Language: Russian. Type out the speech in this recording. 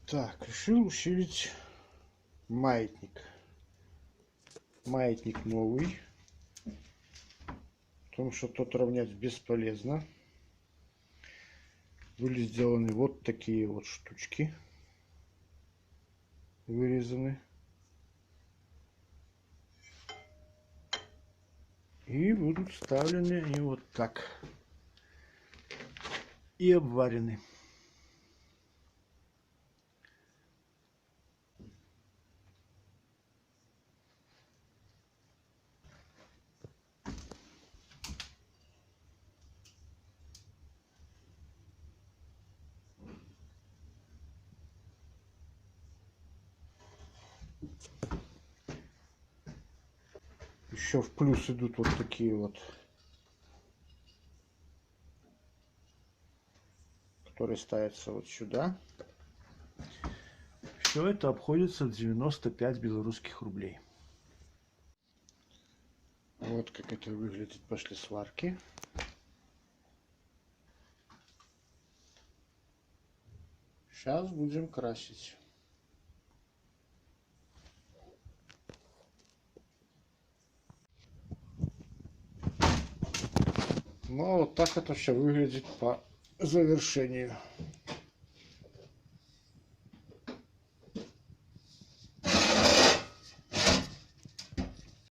Так, решил усилить маятник. Маятник новый, потому что тот равнять бесполезно. Были сделаны вот такие вот штучки, вырезаны. И будут вставлены они вот так. И обварены. Еще в плюс идут вот такие вот, которые ставятся вот сюда. Все это обходится в 95 белорусских рублей. Вот как это выглядит после сварки. Сейчас будем красить. Ну вот так это все выглядит по завершению.